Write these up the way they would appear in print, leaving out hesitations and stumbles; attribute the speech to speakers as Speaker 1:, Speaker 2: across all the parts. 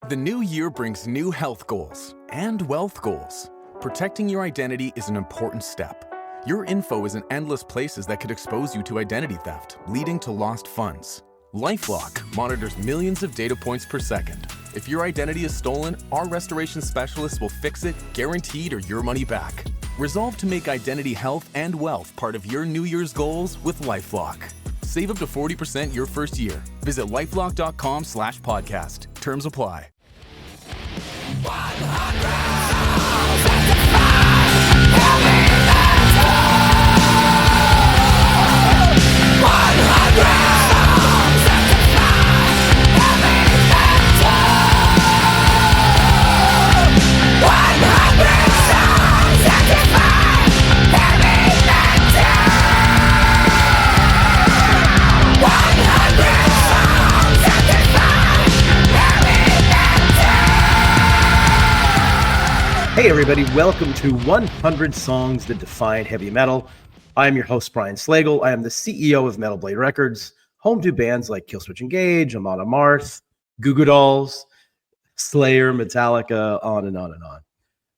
Speaker 1: The new year brings new health goals and wealth goals. Protecting your identity is an important step. Your info is in endless places that could expose you to identity theft, leading to lost funds. LifeLock monitors millions of data points per second. If your identity is stolen, our restoration specialists will fix it, guaranteed, or your money back. Resolve to make identity health and wealth part of your New Year's goals with LifeLock. Save up to 40% your first year. Visit lifelock.com/podcast. Terms apply.
Speaker 2: Hey everybody, welcome to 100 Songs That Define Heavy Metal. I am your host, Brian Slagel. I am the CEO of Metal Blade Records, home to bands like Killswitch Engage, Amon Amarth, Goo Goo Dolls, Slayer, Metallica, on and on and on.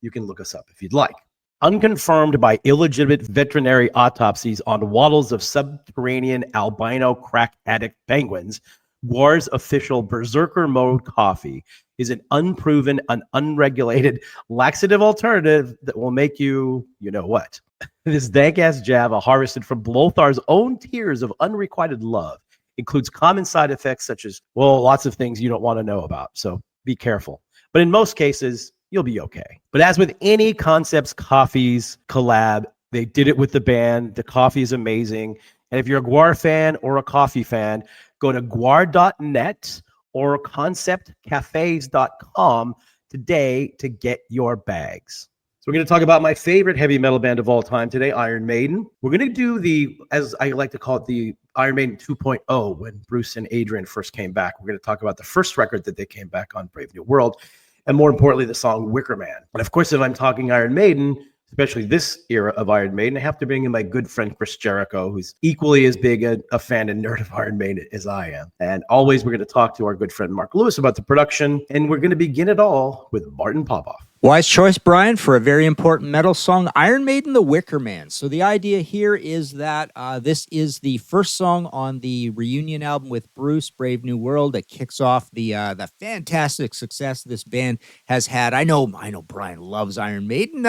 Speaker 2: You can look us up if you'd like. Unconfirmed by illegitimate veterinary autopsies on waddles of subterranean albino crack addict penguins, Guar's official Berserker Mode coffee is an unproven and unregulated laxative alternative that will make you know what. This dank-ass Java, harvested from Blothar's own tears of unrequited love, includes common side effects such as, well, lots of things you don't want to know about, so be careful. But in most cases, you'll be okay. But as with any Concepts Coffees collab, they did it with the band. The coffee is amazing. And if you're a Guar fan or a coffee fan, go to guar.net or conceptcafes.com today to get your bags. So we're going to talk about my favorite heavy metal band of all time today, Iron Maiden. We're going to do as I like to call it, the Iron Maiden 2.0, when Bruce and Adrian first came back. We're going to talk about the first record that they came back on, Brave New World, and more importantly, the song Wicker Man. And of course, if I'm talking Iron Maiden, especially this era of Iron Maiden, I have to bring in my good friend Chris Jericho, who's equally as big a fan and nerd of Iron Maiden as I am. And always we're going to talk to our good friend Mark Lewis about the production, and we're going to begin it all with Martin Popoff.
Speaker 3: Wise choice, Brian, for a very important metal song, Iron Maiden, The Wicker Man. So the idea here is that this is the first song on the reunion album with Bruce, Brave New World, that kicks off the fantastic success this band has had. I know Brian loves Iron Maiden.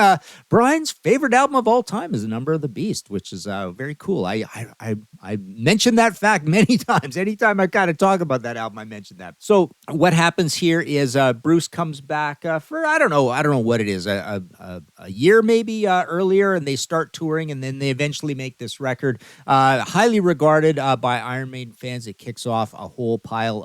Speaker 3: Brian's favorite album of all time is The Number of the Beast, which is very cool. I mentioned that fact many times. Anytime I kind of talk about that album, I mention that. So what happens here is Bruce comes back for, I don't know what it is, a year maybe earlier, and they start touring, and then they eventually make this record. Highly regarded by Iron Maiden fans. It kicks off a whole pile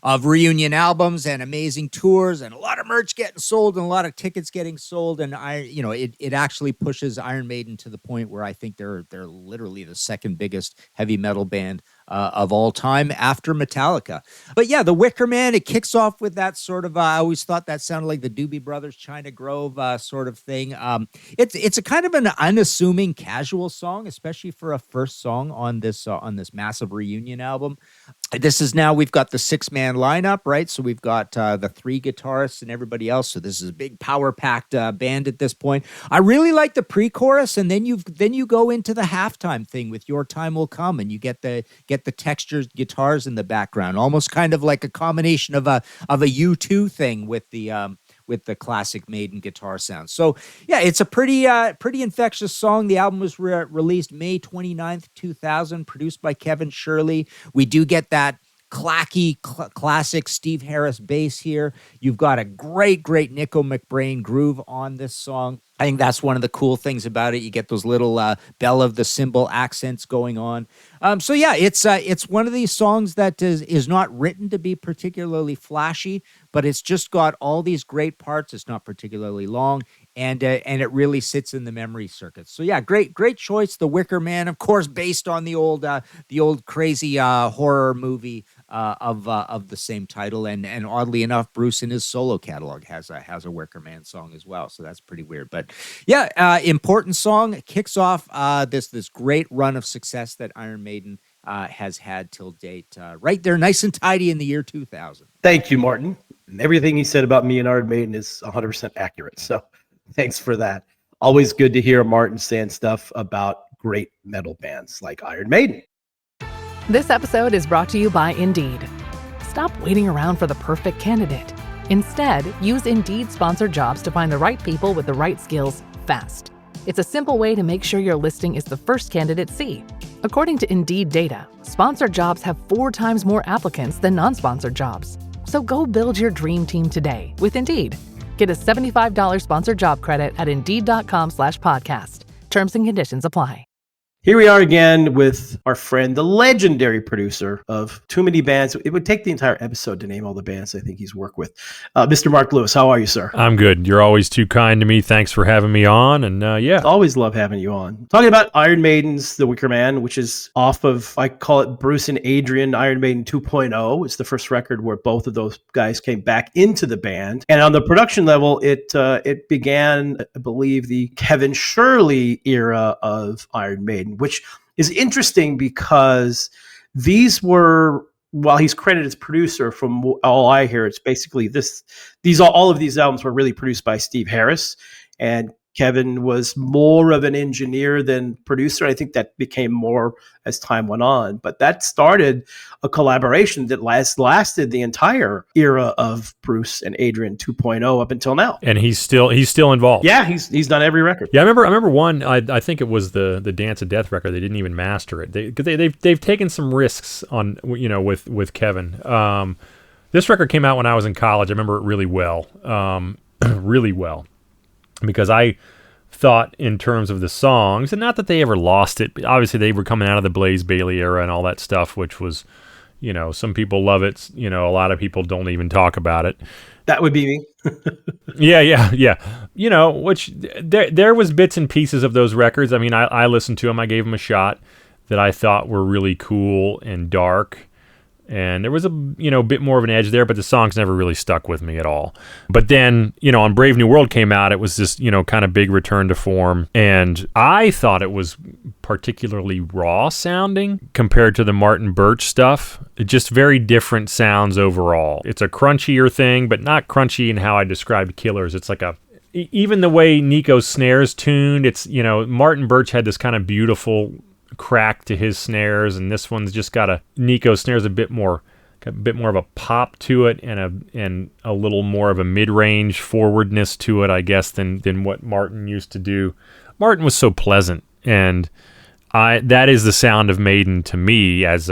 Speaker 3: of reunion albums and amazing tours, and a lot of merch getting sold and a lot of tickets getting sold. And it actually pushes Iron Maiden to the point where I think they're literally the second biggest heavy metal band of all time after Metallica. But yeah, The Wicker Man, it kicks off with that sort of, I always thought that sounded like the Doobie Brothers, China Grove sort of thing. It's a kind of an unassuming casual song, especially for a first song on this massive reunion album. This is now, we've got the 6-man lineup, right? So we've got the 3 guitarists and everybody else. So this is a big power-packed band at this point. I really like the pre-chorus, and then you go into the halftime thing with Your Time Will Come, and you get the textured guitars in the background, almost kind of like a combination of a U2 thing with the classic Maiden guitar sound. So yeah, it's a pretty infectious song. The album was released May 29th, 2000, produced by Kevin Shirley. We do get that clacky, classic Steve Harris bass here. You've got a great Nico McBrain groove on this song. I think that's one of the cool things about it. You get those little bell of the cymbal accents going on. So yeah, it's one of these songs that is not written to be particularly flashy, but it's just got all these great parts. It's not particularly long, and it really sits in the memory circuit. So yeah, great choice. The Wicker Man, of course, based on the old crazy horror movie of the same title, and oddly enough, Bruce in his solo catalog has a Wicker Man song as well. So that's pretty weird, but yeah, important song. Kicks off this great run of success that Iron Maiden has had till date. Right there, nice and tidy in the year 2000.
Speaker 2: Thank you, Martin. And everything he said about me and Iron Maiden is 100% accurate. So thanks for that. Always good to hear Martin saying stuff about great metal bands like Iron Maiden.
Speaker 4: This episode is brought to you by Indeed. Stop waiting around for the perfect candidate. Instead, use Indeed sponsored jobs to find the right people with the right skills fast. It's a simple way to make sure your listing is the first candidates see. According to Indeed data, sponsored jobs have 4 times more applicants than non-sponsored jobs. So go build your dream team today with Indeed. Get a $75 sponsored job credit at Indeed.com/podcast. Terms and conditions apply.
Speaker 2: Here we are again with our friend, the legendary producer of too many bands. It would take the entire episode to name all the bands I think he's worked with. Mr. Mark Lewis, how are you, sir?
Speaker 5: I'm good. You're always too kind to me. Thanks for having me on. And yeah.
Speaker 2: Always love having you on. Talking about Iron Maiden's The Wicker Man, which is off of, I call it Bruce and Adrian, Iron Maiden 2.0. It's the first record where both of those guys came back into the band. And on the production level, it began, I believe, the Kevin Shirley era of Iron Maiden, which is interesting because these were, while he's credited as producer, from all I hear, it's basically all of these albums were really produced by Steve Harris, and Kevin was more of an engineer than producer. I think that became more as time went on, but that started a collaboration that lasted the entire era of Bruce and Adrian 2.0 up until now.
Speaker 5: And he's still involved.
Speaker 2: Yeah, he's done every record.
Speaker 5: Yeah, I remember one. I think it was the Dance of Death record. They didn't even master it. They've taken some risks on with Kevin. This record came out when I was in college. I remember it really well, really well. Because I thought in terms of the songs, and not that they ever lost it, but obviously they were coming out of the Blaze Bayley era and all that stuff, which was, some people love it. A lot of people don't even talk about it.
Speaker 2: That would be me.
Speaker 5: Yeah. Which there was bits and pieces of those records. I mean, I listened to them. I gave them a shot that I thought were really cool and dark. And there was a bit more of an edge there, but the songs never really stuck with me at all. But then, on Brave New World came out, it was this, kind of big return to form. And I thought it was particularly raw sounding compared to the Martin Birch stuff. Just very different sounds overall. It's a crunchier thing, but not crunchy in how I described Killers. It's like even the way Nico's snares tuned, it's, Martin Birch had this kind of beautiful crack to his snares, and this one's just got Nico's snares a bit more of a pop to it, and a little more of a mid-range forwardness to it, I guess, than what Martin used to do. Martin was so pleasant, and that is the sound of Maiden to me, as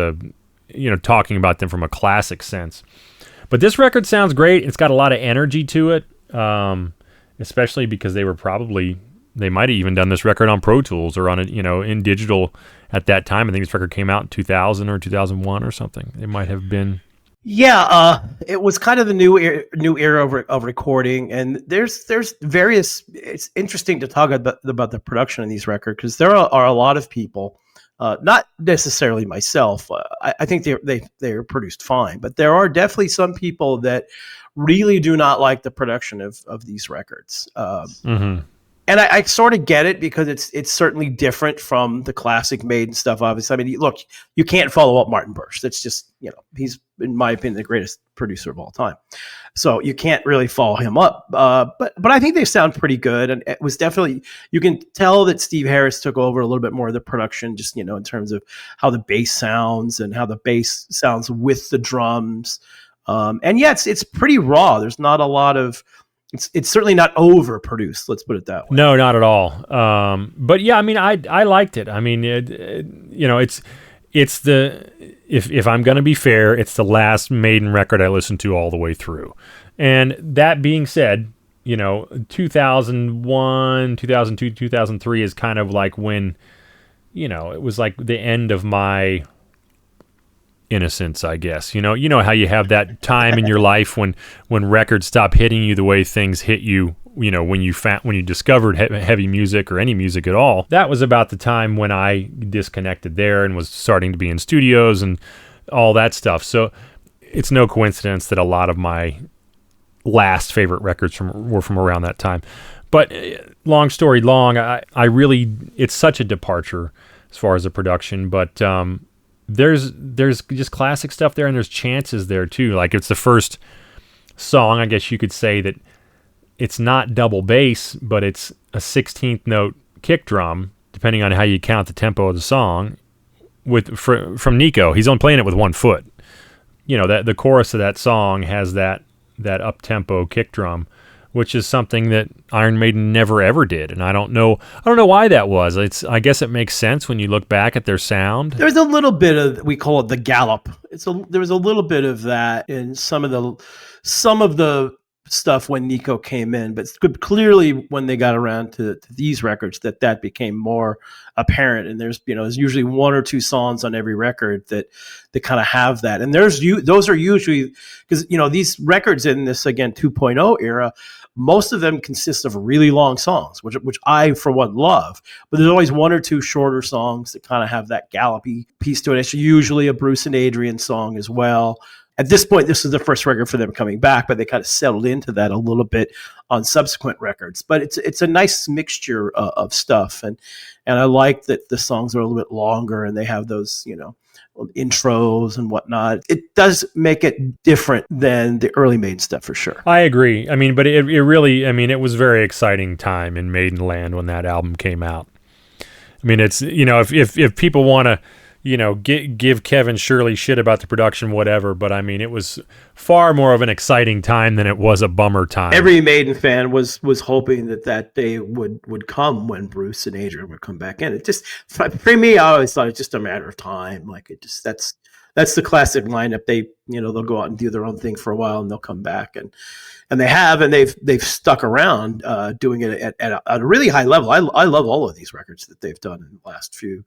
Speaker 5: talking about them from a classic sense. But this record sounds great. It's got a lot of energy to it, especially because they might have even done this record on Pro Tools or on it, in digital at that time. I think this record came out in 2000 or 2001 or something. It might have been.
Speaker 2: Yeah, it was kind of the new era of recording, and there's various. It's interesting to talk about the production of these records because there are a lot of people, not necessarily myself. I think they are produced fine, but there are definitely some people that really do not like the production of these records. And I sort of get it because it's certainly different from the classic Maiden stuff, obviously. I mean, look, you can't follow up Martin Birch. That's just, he's, in my opinion, the greatest producer of all time. So you can't really follow him up. But I think they sound pretty good. And it was definitely, you can tell that Steve Harris took over a little bit more of the production, just, in terms of how the bass sounds and how the bass sounds with the drums. And yeah, it's pretty raw. There's not a lot of... It's certainly not overproduced. Let's put it that way.
Speaker 5: No, not at all. But yeah, I mean, I liked it. I mean, it's the if I'm going to be fair, it's the last Maiden record I listened to all the way through. And that being said, 2001, 2002, 2003 is kind of like when, it was like the end of my innocence, I guess. You know how you have that time in your life when records stop hitting you the way things hit you, when you discovered heavy music or any music at all. That was about the time when I disconnected there and was starting to be in studios and all that stuff. So it's no coincidence that a lot of my last favorite records were from around that time. But long story long, I really, it's such a departure as far as the production, but there's just classic stuff there, and there's chances there too. Like it's the first song, I guess you could say that it's not double bass, but it's a 16th note kick drum, depending on how you count the tempo of the song. From Nico, he's only playing it with one foot. You know, that the chorus of that song has that up tempo kick drum, which is something that Iron Maiden never ever did, and I don't know why that was. I guess it makes sense when you look back at their sound.
Speaker 2: There's a little bit of, we call it the gallop. There was a little bit of that in some of the stuff when Nico came in, but clearly when they got around to these records, that became more apparent. And there's usually one or two songs on every record that kind of have that. And those are usually, because these records in this, again, 2.0 era, most of them consist of really long songs, which I, for one, love. But there's always one or two shorter songs that kind of have that gallopy piece to it. It's usually a Bruce and Adrian song as well. At this point, this is the first record for them coming back, but they kind of settled into that a little bit on subsequent records. But it's a nice mixture of stuff, and I like that the songs are a little bit longer and they have those intros and whatnot. It does make it different than the early Maiden stuff for sure.
Speaker 5: I agree. I mean, but it really, it was a very exciting time in Maidenland when that album came out. I mean, it's if people want to give Kevin Shirley shit about the production, whatever. But I mean, it was far more of an exciting time than it was a bummer time.
Speaker 2: Every Maiden fan was hoping that day would come when Bruce and Adrian would come back in. It just, for me, I always thought it's just a matter of time. Like that's the classic lineup. They'll go out and do their own thing for a while and they'll come back and they've stuck around doing it at a really high level. I love all of these records that they've done in the last few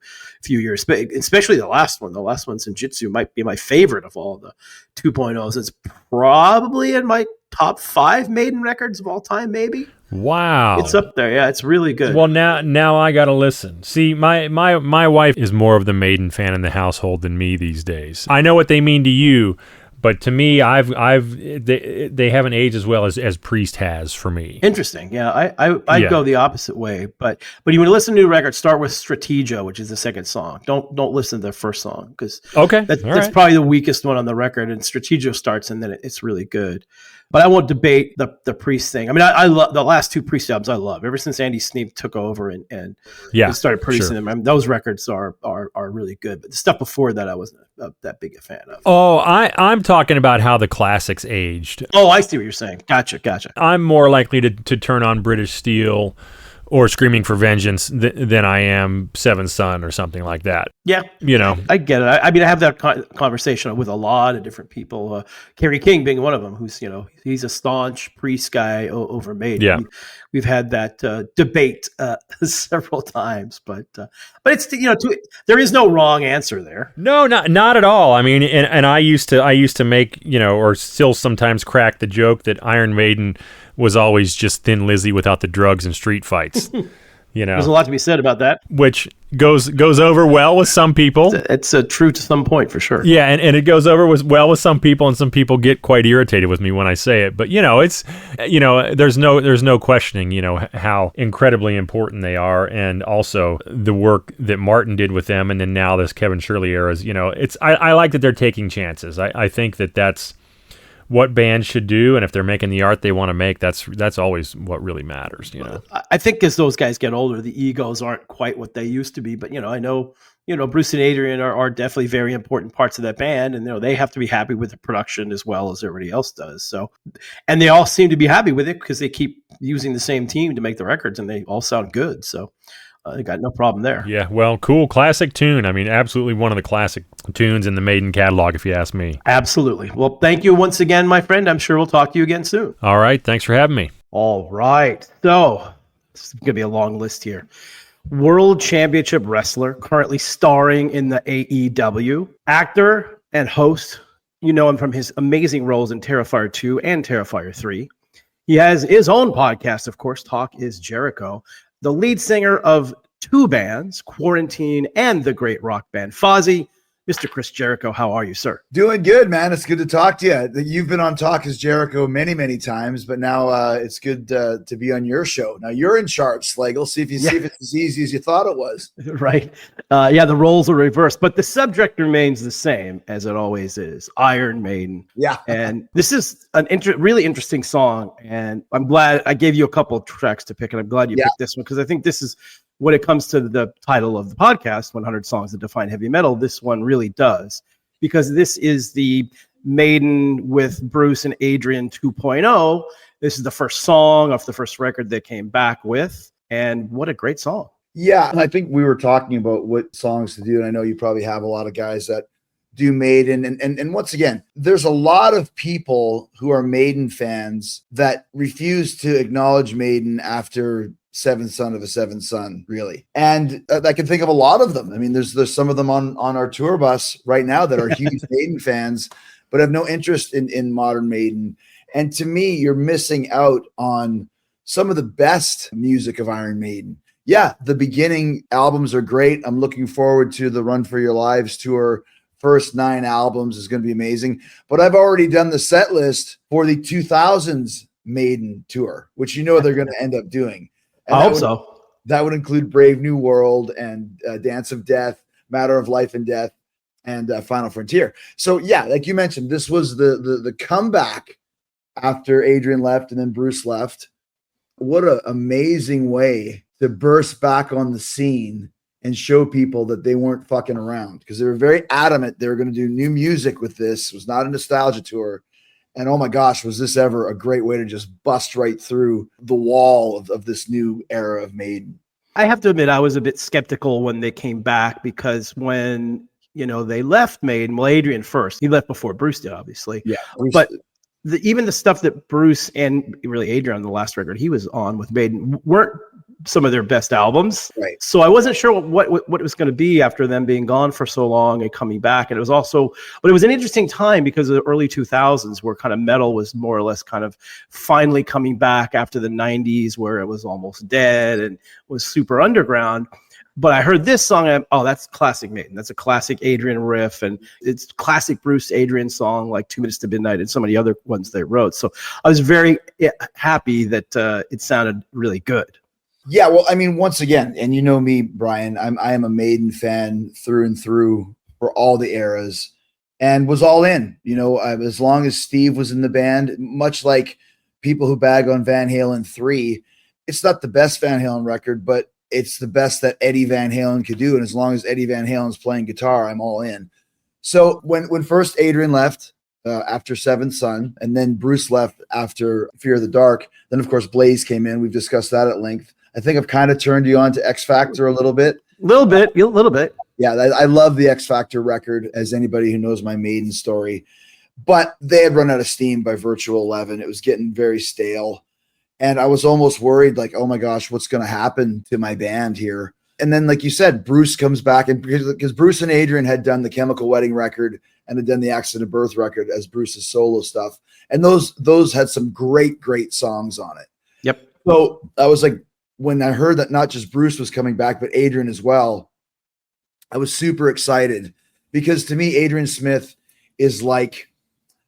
Speaker 2: years, but especially the last one. The last one, Senjutsu, might be my favorite of all the 2.0s. It's probably in my top 5 Maiden records of all time, maybe.
Speaker 5: Wow.
Speaker 2: It's up there. Yeah, it's really good.
Speaker 5: Well, now I got to listen. See, my wife is more of the Maiden fan in the household than me these days. I know what they mean to you, but to me, they haven't aged as well as Priest has for me.
Speaker 2: Interesting. Yeah, I'd go the opposite way. But you want to listen to new records, start with Strategio, which is the second song. Don't listen to the first song because that's probably the weakest one on the record. And Strategio starts and then it's really good. But I won't debate the Priest thing. I mean, I love the last 2 Priest albums. I love ever since Andy Sneap took over and started producing them. I mean, those records are really good. But the stuff before that, I wasn't that big a fan of.
Speaker 5: Oh, I'm talking about how the classics aged.
Speaker 2: Oh, I see what you're saying. Gotcha.
Speaker 5: I'm more likely to turn on British Steel or Screaming for Vengeance than I am Seventh Son or something like that.
Speaker 2: Yeah. I get it. I mean, I have that conversation with a lot of different people. Kerry King being one of them, who's, he's a staunch Priest guy over Maiden.
Speaker 5: Yeah.
Speaker 2: We've had that debate several times, but it's, there is no wrong answer there.
Speaker 5: No, not at all. I mean, and I used to make, or still sometimes crack the joke that Iron Maiden was always just Thin Lizzy without the drugs and street fights.
Speaker 2: There's a lot to be said about that,
Speaker 5: which goes over well with some people.
Speaker 2: It's true to some point for sure.
Speaker 5: Yeah, and it goes over well with some people, and some people get quite irritated with me when I say it. But it's there's no questioning how incredibly important they are, and also the work that Martin did with them, and then now this Kevin Shirley era is I like that they're taking chances. I think that's what bands should do, and if they're making the art they want to make, that's always what really matters.
Speaker 2: I think as those guys get older, the egos aren't quite what they used to be. But I know Bruce and Adrian are definitely very important parts of that band, and they have to be happy with the production as well as everybody else does. So, and they all seem to be happy with it because they keep using the same team to make the records, and they all sound good. So. I got no problem there.
Speaker 5: Yeah, well, cool. Classic tune. I mean, absolutely one of the classic tunes in the Maiden catalog, if you ask me.
Speaker 2: Absolutely. Well, thank you once again, my friend. I'm sure we'll talk to you again soon.
Speaker 5: All right. Thanks for having me.
Speaker 2: All right. So, this is going to be a long list here. World Championship wrestler, currently starring in the AEW. Actor and host. You know him from his amazing roles in Terrifier 2 and Terrifier 3. He has his own podcast, of course, Talk is Jericho. The lead singer of 2 bands, Quarantine and the great rock band Fozzy. Mr. Chris Jericho. How are you, sir?
Speaker 6: Doing good, man. It's good to talk to you. You've been on Talk is Jericho many, many times, but now it's good to be on your show. Now you're in charge, Slagel. See if it's as easy as you thought it was.
Speaker 2: Right. The roles are reversed, but the subject remains the same as it always is. Iron Maiden.
Speaker 6: Yeah.
Speaker 2: And this is an really interesting song, and I'm glad I gave you a couple of tracks to pick, and I'm glad you picked this one because I think this is, when it comes to the title of the podcast, 100 Songs That Define Heavy Metal, this one really does, because this is the Maiden with Bruce and Adrian 2.0. This is the first song off the first record they came back with, and what a great song.
Speaker 6: Yeah, I think we were talking about what songs to do, and I know you probably have a lot of guys that do Maiden, and once again, there's a lot of people who are Maiden fans that refuse to acknowledge Maiden after Seventh Son of a Seventh Son, really. And I can think of a lot of them. I mean, there's some of them on our tour bus right now that are huge Maiden fans, but have no interest in modern Maiden. And to me, you're missing out on some of the best music of Iron Maiden. Yeah, the beginning albums are great. I'm looking forward to the Run for Your Lives tour. First 9 albums is going to be amazing. But I've already done the set list for the 2000s Maiden tour, which they're going to end up doing. And
Speaker 2: I hope so.
Speaker 6: That would include Brave New World and Dance of Death, Matter of Life and Death, and Final Frontier. So, yeah, like you mentioned, this was the comeback after Adrian left and then Bruce left. What an amazing way to burst back on the scene and show people that they weren't fucking around, because they were very adamant they were going to do new music with this. It was not a nostalgia tour. And oh my gosh, was this ever a great way to just bust right through the wall of this new era of Maiden.
Speaker 2: I have to admit, I was a bit skeptical when they came back, because when, they left Maiden, well, Adrian first, he left before Bruce did, obviously.
Speaker 6: Yeah.
Speaker 2: But even the stuff that Bruce and really Adrian on the last record he was on with Maiden weren't some of their best albums.
Speaker 6: Right.
Speaker 2: So I wasn't sure what it was going to be after them being gone for so long and coming back. And it was also, but it was an interesting time because of the early 2000s where kind of metal was more or less kind of finally coming back after the 90s where it was almost dead and was super underground. But I heard this song, that's classic Maiden. That's a classic Adrian riff, and it's classic Bruce Adrian song like 2 Minutes to Midnight and some of the other ones they wrote. So I was very happy that it sounded really good.
Speaker 6: Yeah, well, I mean, once again, and you know me, Brian, I am a Maiden fan through and through for all the eras, and was all in. As long as Steve was in the band, much like people who bag on Van Halen 3, it's not the best Van Halen record, but it's the best that Eddie Van Halen could do. And as long as Eddie Van Halen's playing guitar, I'm all in. So when first Adrian left after Seventh Son, and then Bruce left after Fear of the Dark, then of course Blaze came in. We've discussed that at length. I think I've kind of turned you on to X Factor a little bit.
Speaker 2: A little bit.
Speaker 6: Yeah, I love the X Factor record, as anybody who knows my Maiden story. But they had run out of steam by Virtual 11. It was getting very stale. And I was almost worried, like, oh my gosh, what's going to happen to my band here? And then, like you said, Bruce comes back, and because Bruce and Adrian had done the Chemical Wedding record and had done the Accident of Birth record as Bruce's solo stuff. And those had some great songs on it.
Speaker 2: Yep.
Speaker 6: So I was like, when I heard that not just Bruce was coming back, but Adrian as well, I was super excited, because to me, Adrian Smith is like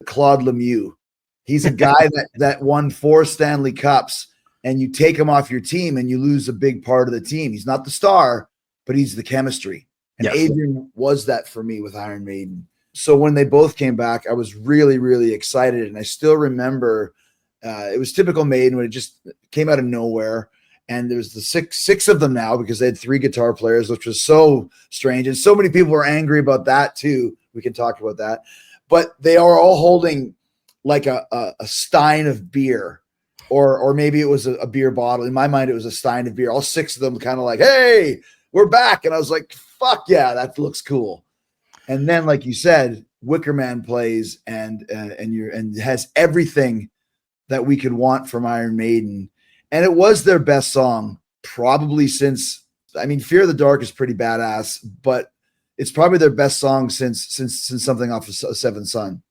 Speaker 6: Claude Lemieux. He's a guy that won 4 Stanley Cups, and you take him off your team and you lose a big part of the team. He's not the star, but he's the chemistry. And
Speaker 2: yes.
Speaker 6: Adrian was that for me with Iron Maiden. So when they both came back, I was really, really excited. And I still remember it was typical Maiden when it just came out of nowhere. And there's the six of them now, because they had 3 guitar players, which was so strange. And so many people were angry about that too. We can talk about that. But they are all holding like a stein of beer, or maybe it was a beer bottle. In my mind, it was a stein of beer. All 6 of them kind of like, hey, we're back. And I was like, fuck yeah, that looks cool. And then, like you said, Wicker Man plays and has everything that we could want from Iron Maiden. And it was their best song probably since, Fear of the Dark is pretty badass, but it's probably their best song since something off of Seventh Son.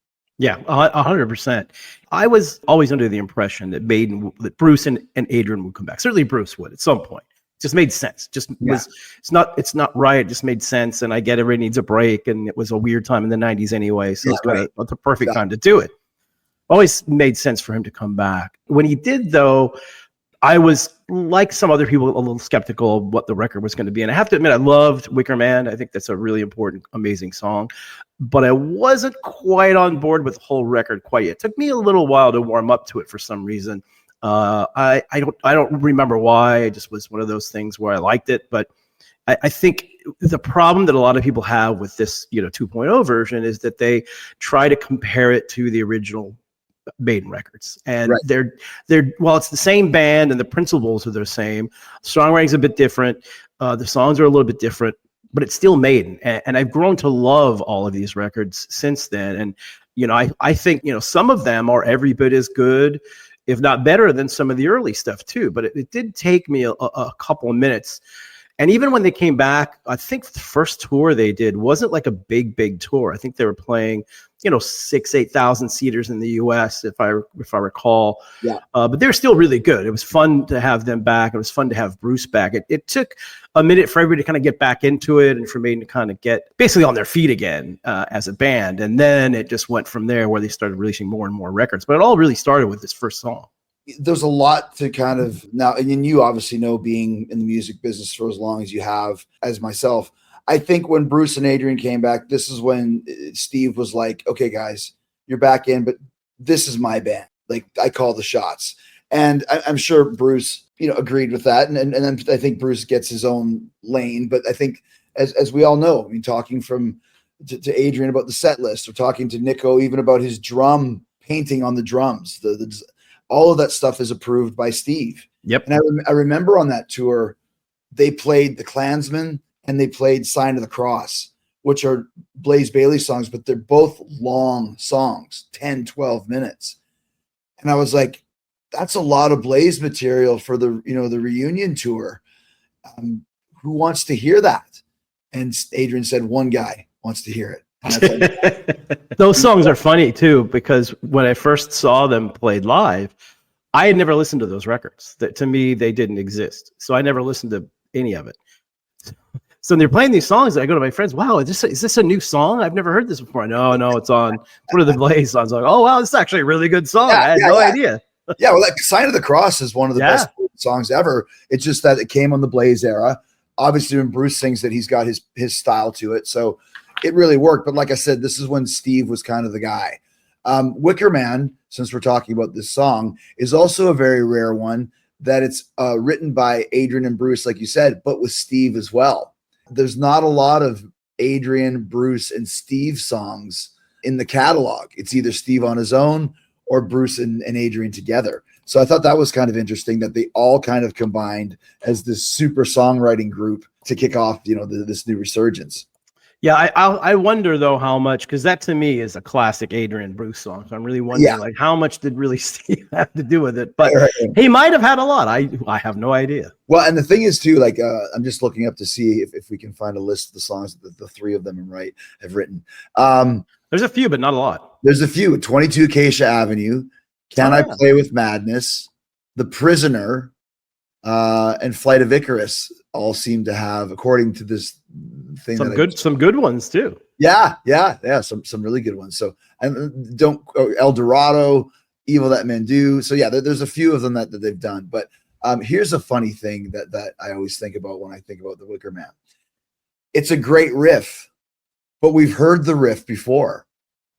Speaker 2: Yeah, 100%. I was always under the impression that Bruce and Adrian would come back. Certainly Bruce would at some point. Just made sense. It's not right. It just made sense. And I get everybody needs a break. And it was a weird time in the 90s anyway. So it's the perfect time to do it. Always made sense for him to come back. When he did, though, I was, like some other people, a little skeptical of what the record was going to be. And I have to admit, I loved Wicker Man. I think that's a really important, amazing song. But I wasn't quite on board with the whole record quite yet. It took me a little while to warm up to it for some reason. I don't remember why. It just was one of those things where I liked it. But I think the problem that a lot of people have with this, 2.0 version is that they try to compare it to the original Maiden records, and they're while it's the same band and the principles are the same, songwriting's a bit different, the songs are a little bit different, but it's still Maiden, and I've grown to love all of these records since then. And I think some of them are every bit as good, if not better, than some of the early stuff too. But it did take me a couple of minutes. And even when they came back, I think the first tour they did wasn't like a big tour. I think they were playing, 8,000 seaters in the US, if I recall. Yeah. But they were still really good. It was fun to have them back. It was fun to have Bruce back. It took a minute for everybody to kind of get back into it and for Maiden to kind of get basically on their feet again as a band. And then it just went from there where they started releasing more and more records. But it all really started with this first song.
Speaker 6: There's a lot to kind of now, and you obviously know, being in the music business for as long as you have as myself, I think when Bruce and Adrian came back, this is when Steve was like, okay, guys, you're back in, but this is my band. Like, I call the shots. And I'm sure Bruce, agreed with that. And then I think Bruce gets his own lane. But I think, as we all know, talking to Adrian about the set list, or talking to Nico even about his drum painting on the drums, all of that stuff is approved by Steve.
Speaker 2: Yep.
Speaker 6: And I remember on that tour, they played The Klansman and they played Sign of the Cross, which are Blaze Bayley songs, but they're both long songs, 10, 12 minutes. And I was like, that's a lot of Blaze material for the reunion tour. Who wants to hear that? And Adrian said, one guy wants to hear it.
Speaker 2: Those songs are funny too, because when I first saw them played live, I had never listened to those records. To me, they didn't exist. So I never listened to any of it. So when they're playing these songs, I go to my friends, wow, is this a new song? I've never heard this before. No, it's on one of the Blaze songs. I'm like, oh, wow, this is actually a really good song. I had no idea.
Speaker 6: Yeah, well, Sign of the Cross is one of the best songs ever. It's just that it came on the Blaze era. Obviously, when Bruce sings that, he's got his style to it. So it really worked. But like I said, this is when Steve was kind of the guy. Wicker Man, since we're talking about this song, is also a very rare one that it's written by Adrian and Bruce, like you said, but with Steve as well. There's not a lot of Adrian, Bruce, and Steve songs in the catalog. It's either Steve on his own or Bruce and Adrian together. So I thought that was kind of interesting that they all kind of combined as this super songwriting group to kick off, this new resurgence.
Speaker 2: Yeah, I wonder though how much, because that to me is a classic Adrian Bruce song. So I'm really wondering like how much did really Steve have to do with it? But he might have had a lot. I have no idea.
Speaker 6: Well, and the thing is too, like I'm just looking up to see if we can find a list of the songs that the three of them have written.
Speaker 2: There's a few, but not a lot.
Speaker 6: There's a few. 22 Acacia Avenue, Can I Play with Madness, The Prisoner, and Flight of Icarus all seem to have, according to this thing,
Speaker 2: some good ones too.
Speaker 6: Yeah, some really good ones. So El Dorado, Evil That Men Do. So yeah, there's a few of them that they've done. But here's a funny thing that I always think about when I think about the Wicker Man. It's a great riff, but we've heard the riff before,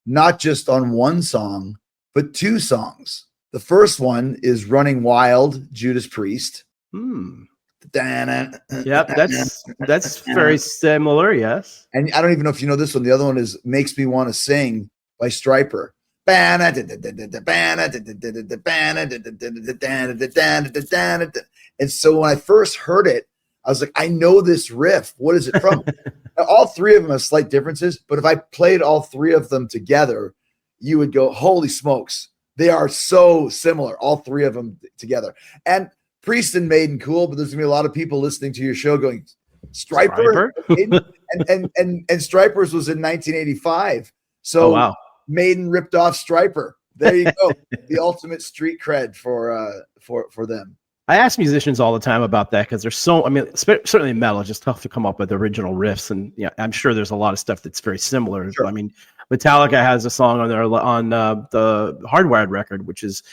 Speaker 6: not just on one song, but two songs. The first one is Running Wild, Judas Priest.
Speaker 2: Yep, that's very similar, yes.
Speaker 6: And I don't even know if you know this one. The other one is Makes Me Want to Sing by Stryper. And so when I first heard it, I was like, I know this riff. What is it from? All three of them have slight differences, but if I played all three of them together, you would go, holy smokes. They are so similar, all three of them together. And Priest and Maiden, cool, but there's gonna be a lot of people listening to your show going, Stryper? and Stryper's was in 1985. So Maiden ripped off Stryper. There you go. The ultimate street cred for them.
Speaker 2: I ask musicians all the time about that because there's so, I mean, certainly in metal, it's just tough to come up with original riffs. And yeah, I'm sure there's a lot of stuff that's very similar.
Speaker 6: Sure.
Speaker 2: I mean, Metallica has a song on there on the Hardwired record, which is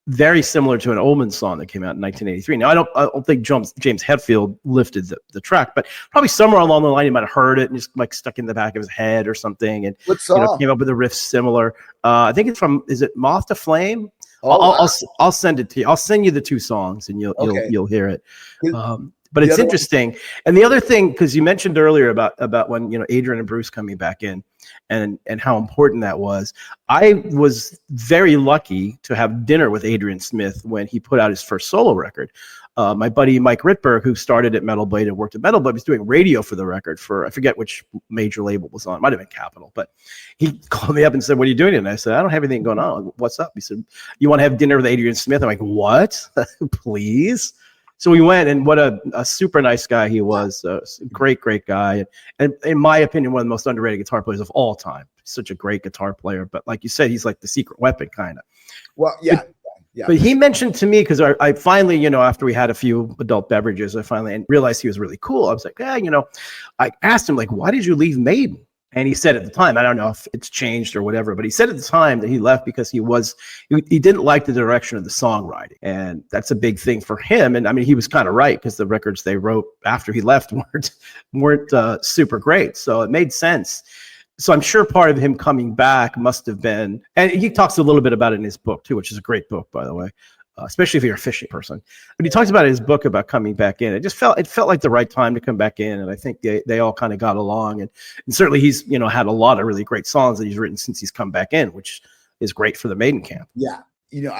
Speaker 2: very similar to an Omen song that came out in 1983. Now, I don't think James Hetfield lifted the track, but probably somewhere along the line, he might have heard it and just like stuck in the back of his head or something, and came up with a riff similar. I think it's from, is it Moth to Flame? I'll send it to you. I'll send you the two songs, and you'll hear it. But it's interesting. And the other thing, because you mentioned earlier about when Adrian and Bruce coming back in, and how important that was. I was very lucky to have dinner with Adrian Smith when he put out his first solo record. My buddy Mike Rittberg, who started at Metal Blade and worked at Metal Blade, was doing radio for the record for, I forget which major label was on. It might have been Capitol, but he called me up and said, "What are you doing?" And I said, "I don't have anything going on." "What's up?" He said, "You want to have dinner with Adrian Smith?" I'm like, "What?" "Please." So we went, and what a super nice guy he was. Great guy. And in my opinion, one of the most underrated guitar players of all time. Such a great guitar player. But like you said, he's like the secret weapon, kind of.
Speaker 6: Well, yeah.
Speaker 2: But he mentioned to me, because I finally, after we had a few adult beverages, I finally realized he was really cool. I was like, I asked him, like, "Why did you leave Maiden?" And he said at the time, I don't know if it's changed or whatever, but he said at the time that he left because he didn't like the direction of the songwriting. And that's a big thing for him. And I mean, he was kind of right, because the records they wrote after he left weren't super great. So it made sense. So I'm sure part of him coming back must have been, and he talks a little bit about it in his book too, which is a great book, by the way. Especially if you're a fishing person. But he talks about his book about coming back in. It felt like the right time to come back in. And I think they all kind of got along. And certainly he's, had a lot of really great songs that he's written since he's come back in, which is great for the Maiden camp.
Speaker 6: Yeah.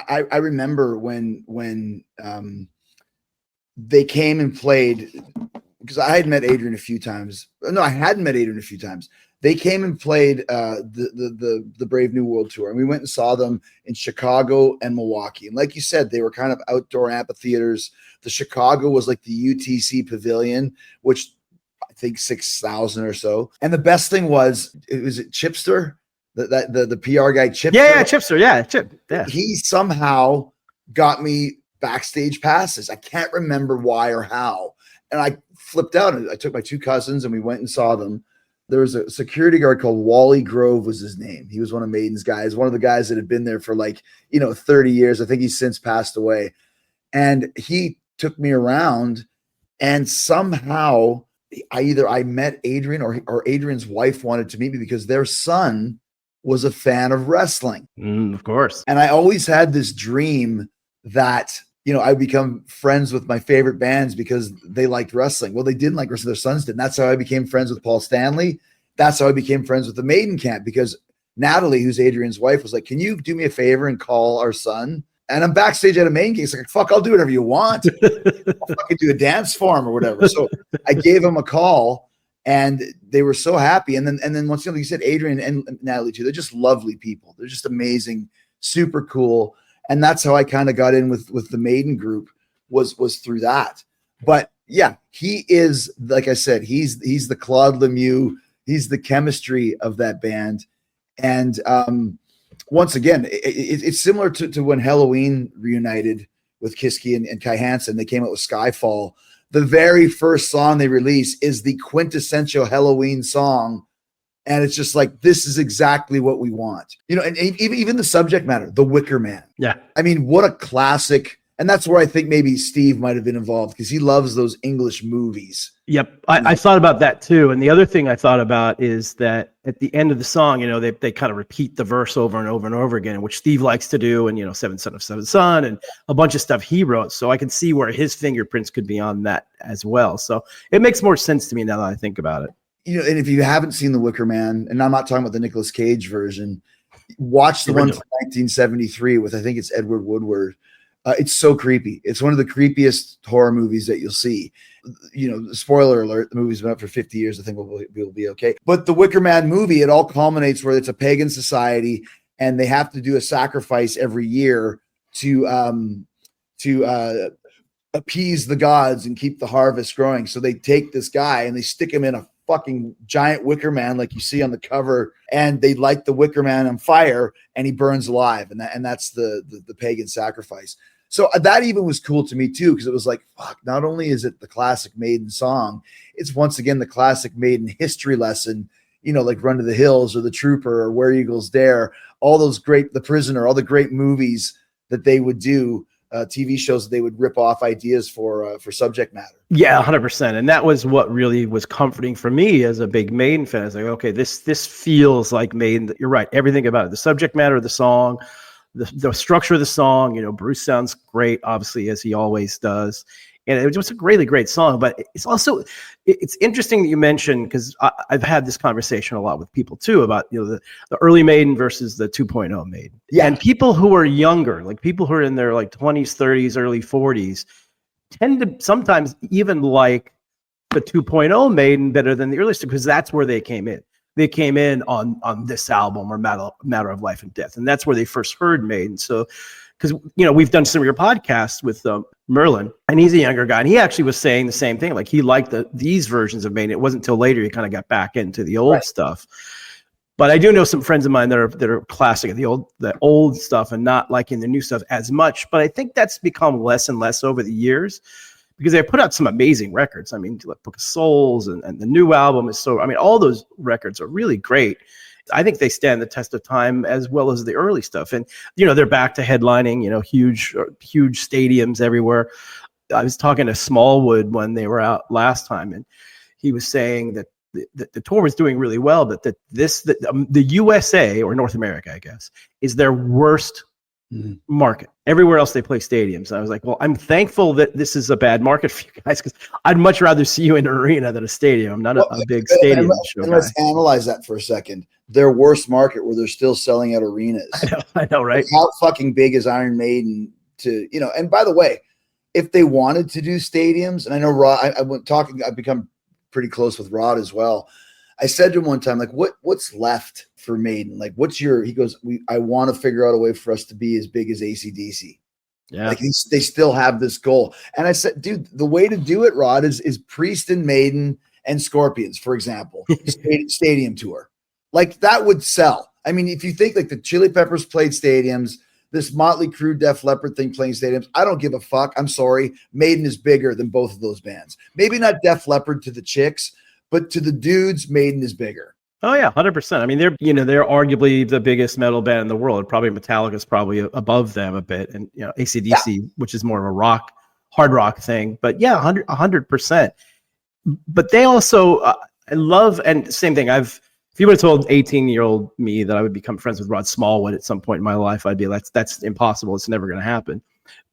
Speaker 6: I remember when they came and played, because I had met Adrian a few times. No, I hadn't met Adrian a few times. They came and played the Brave New World tour, and we went and saw them in Chicago and Milwaukee. And like you said, they were kind of outdoor amphitheaters. The Chicago was like the UTC Pavilion, which I think 6,000 or so. And the best thing was Chipster, the PR guy, Chipster.
Speaker 2: Yeah, Chipster. Yeah, Chip. Yeah.
Speaker 6: He somehow got me backstage passes. I can't remember why or how. And I flipped out. I took my two cousins and we went and saw them. There was a security guard called Wally Grove was his name. He was one of Maiden's guys, one of the guys that had been there for 30 years. I think he's since passed away. And he took me around, and somehow I met Adrian or Adrian's wife wanted to meet me because their son was a fan of wrestling.
Speaker 2: Of course.
Speaker 6: And I always had this dream that I become friends with my favorite bands because they liked wrestling. Well, they didn't like wrestling. Their sons did. And that's how I became friends with Paul Stanley. That's how I became friends with the Maiden camp, because Natalie, who's Adrian's wife, was like, "Can you do me a favor and call our son?" And I'm backstage at a Maiden gig. It's like, "Fuck, I'll do whatever you want. I'll fucking do a dance for him or whatever." So I gave him a call, and they were so happy. And then once you said Adrian and Natalie too, they're just lovely people. They're just amazing, super cool. And that's how I kind of got in with the Maiden group was through that. But yeah, he is, like I said, he's the Claude Lemieux. He's the chemistry of that band. And once again, it's similar to when Halloween reunited with Kiske and Kai Hansen. They came out with Skyfall. The very first song they release is the quintessential Halloween song. And it's just like, this is exactly what we want. And even the subject matter, the Wicker Man.
Speaker 2: Yeah.
Speaker 6: I mean, what a classic. And that's where I think maybe Steve might have been involved, because he loves those English movies.
Speaker 2: Yep. I thought about that too. And the other thing I thought about is that at the end of the song, they kind of repeat the verse over and over and over again, which Steve likes to do. And, Seven Son of Seven Son and a bunch of stuff he wrote. So I can see where his fingerprints could be on that as well. So it makes more sense to me now that I think about it.
Speaker 6: And if you haven't seen The Wicker Man, and I'm not talking about the Nicolas Cage version, watch the one from 1973 with, I think it's Edward Woodward. It's so creepy. It's one of the creepiest horror movies that you'll see. Spoiler alert, the movie's been up for 50 years. I think we'll be okay. But the Wicker Man movie, it all culminates where it's a pagan society, and they have to do a sacrifice every year to appease the gods and keep the harvest growing. So they take this guy and they stick him in a fucking giant wicker man like you see on the cover, and they light the Wicker Man on fire and he burns alive, and that's the pagan sacrifice. So that even was cool to me too, because it was like, fuck, not only is it the classic Maiden song, it's once again the classic Maiden history lesson, like Run to the Hills or The Trooper or Where Eagles Dare, all those great, The Prisoner, all the great movies that they would do, TV shows that they would rip off ideas for subject matter.
Speaker 2: Yeah, 100%. And that was what really was comforting for me as a big Maiden fan. I was like, okay, this feels like Maiden. You're right. Everything about it, the subject matter of the song, the structure of the song, Bruce sounds great, obviously, as he always does. And it was just a really great song. But it's also, it's interesting that you mentioned, because I've had this conversation a lot with people too about, the early Maiden versus the 2.0 Maiden.
Speaker 6: Yeah.
Speaker 2: And people who are younger, like people who are in their like 20s, 30s, early 40s, tend to sometimes even like the 2.0 Maiden better than the earliest, because that's where they came in. They came in on this album, or Matter of Life and Death. And that's where they first heard Maiden. So, because, we've done some of your podcasts with Merlin, and he's a younger guy. And he actually was saying the same thing. Like, he liked these versions of Maiden. It wasn't until later he kind of got back into the old stuff. But I do know some friends of mine that are classic of the old stuff and not liking the new stuff as much. But I think that's become less and less over the years, because they put out some amazing records. I mean, like Book of Souls and the new album is all those records are really great. I think they stand the test of time as well as the early stuff. And, they're back to headlining, huge stadiums everywhere. I was talking to Smallwood when they were out last time, and he was saying that the tour was doing really well, but that the USA, or North America, I guess, is their worst market. Everywhere else they play stadiums. And I was like, well, I'm thankful that this is a bad market for you guys, because I'd much rather see you in an arena than a stadium. I'm not a big stadium show guy.
Speaker 6: Let's analyze that for a second. Their worst market, where they're still selling out arenas.
Speaker 2: I know, right?
Speaker 6: Like, how fucking big is Iron Maiden to, and by the way, if they wanted to do stadiums, and I know Rod, I've become pretty close with Rod as well. I said to him one time, like, what's left for Maiden? Like, he goes, I want to figure out a way for us to be as big as AC/DC. Yeah. Like, they still have this goal. And I said, dude, the way to do it, Rod, is Priest and Maiden and Scorpions, for example, stadium tour. Like, that would sell. I mean, if you think like the Chili Peppers played stadiums, this Motley Crue, Def Leppard thing playing stadiums, I don't give a fuck. I'm sorry. Maiden is bigger than both of those bands. Maybe not Def Leppard to the chicks, but to the dudes, Maiden is bigger.
Speaker 2: Oh yeah, 100%. I mean, they're arguably the biggest metal band in the world. Probably Metallica's probably above them a bit, and AC/DC, which is more of a hard rock thing. But yeah, 100%. But they also, I love, and same thing. If you would have told 18-year-old me that I would become friends with Rod Smallwood at some point in my life, I'd be like, that's impossible. It's never going to happen.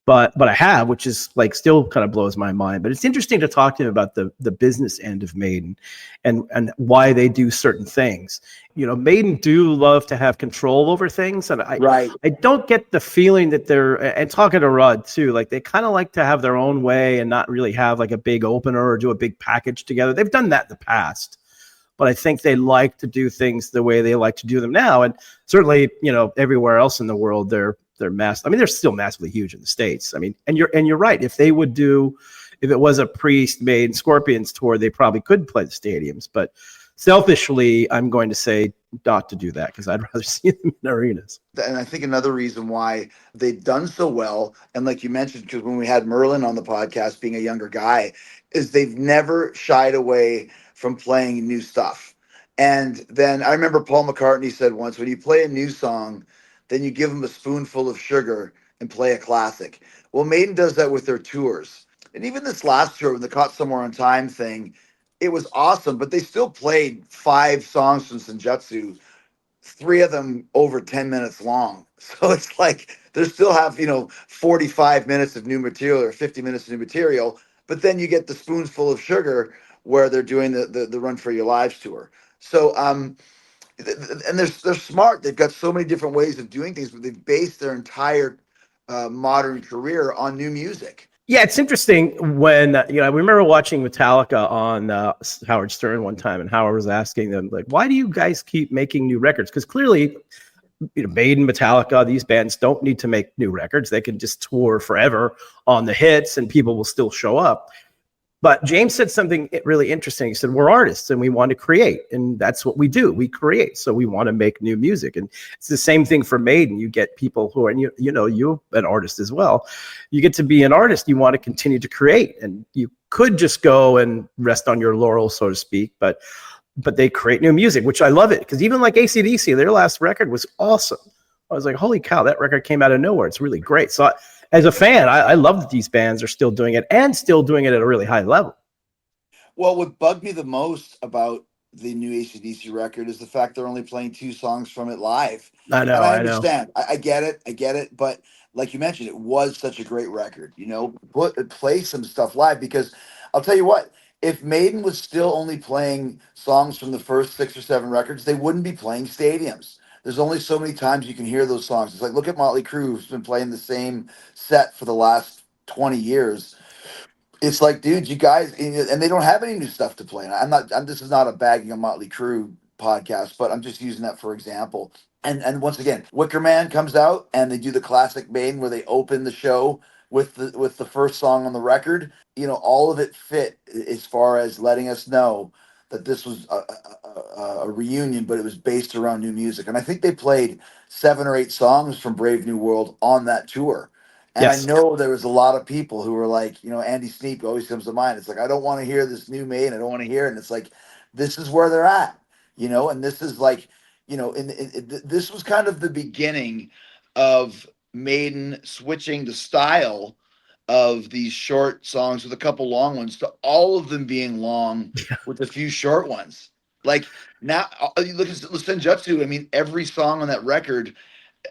Speaker 2: But I have, which is like still kind of blows my mind. But it's interesting to talk to him about the business end of Maiden and why they do certain things. Maiden do love to have control over things. And I don't get the feeling that and talking to Rod too, like they kind of like to have their own way and not really have like a big opener or do a big package together. They've done that in the past. But I think they like to do things the way they like to do them now. And certainly, everywhere else in the world, they're still massively huge in the States. I mean, and you're right. If it was a Priest, Maiden, Scorpions tour, they probably could play the stadiums. But selfishly, I'm going to say not to do that, because I'd rather see them in arenas.
Speaker 6: And I think another reason why they've done so well, and like you mentioned, because when we had Merlin on the podcast, being a younger guy, is they've never shied away from playing new stuff. And then I remember Paul McCartney said once, when you play a new song, then you give them a spoonful of sugar and play a classic. Well, Maiden does that with their tours. And even this last tour, when the Caught Somewhere on Time thing, it was awesome, but they still played 5 songs from Senjutsu, 3 of them over 10 minutes long. So it's like they still have, 45 minutes of new material or 50 minutes of new material, but then you get the spoonful of sugar where they're doing the Run for Your Lives tour. So, and they're smart. They've got so many different ways of doing things, but they've based their entire modern career on new music.
Speaker 2: Yeah, it's interesting when, I remember watching Metallica on Howard Stern one time, and Howard was asking them, like, why do you guys keep making new records? Because clearly, Maiden, Metallica, these bands don't need to make new records. They can just tour forever on the hits and people will still show up. But James said something really interesting. He said, we're artists and we want to create. And that's what we do. We create. So we want to make new music. And it's the same thing for Maiden. You get people who are, and you're an artist as well. You get to be an artist. You want to continue to create. And you could just go and rest on your laurels, so to speak. But they create new music, which I love it. Because even like AC/DC, their last record was awesome. I was like, holy cow, that record came out of nowhere. It's really great. So as a fan, I love that these bands are still doing it and still doing it at a really high level.
Speaker 6: Well, what bugged me the most about the new AC/DC record is the fact they're only playing 2 songs from it live.
Speaker 2: I know.
Speaker 6: And I understand. I get it. But like you mentioned, it was such a great record. Play some stuff live, because I'll tell you what, if Maiden was still only playing songs from the first 6 or 7 records, they wouldn't be playing stadiums. There's only so many times you can hear those songs. It's like, look at Motley Crue, who's been playing the same set for the last 20 years. It's like, dude, you guys, and they don't have any new stuff to play. And this is not a bagging on Motley Crue podcast, but I'm just using that for example. And once again, Wicker Man comes out and they do the classic Maiden where they open the show with the first song on the record. All of it fit as far as letting us know that this was a reunion, but it was based around new music. And I think they played 7 or 8 songs from Brave New World on that tour. And yes. I know there was a lot of people who were like, Andy Sneap always comes to mind. It's like, I don't want to hear this new Maiden. I don't want to hear it. And it's like, this is where they're at, and this is like, this was kind of the beginning of Maiden switching the style of these short songs with a couple long ones to all of them being long with a few short ones. Like now, you look at Senjutsu. I mean, every song on that record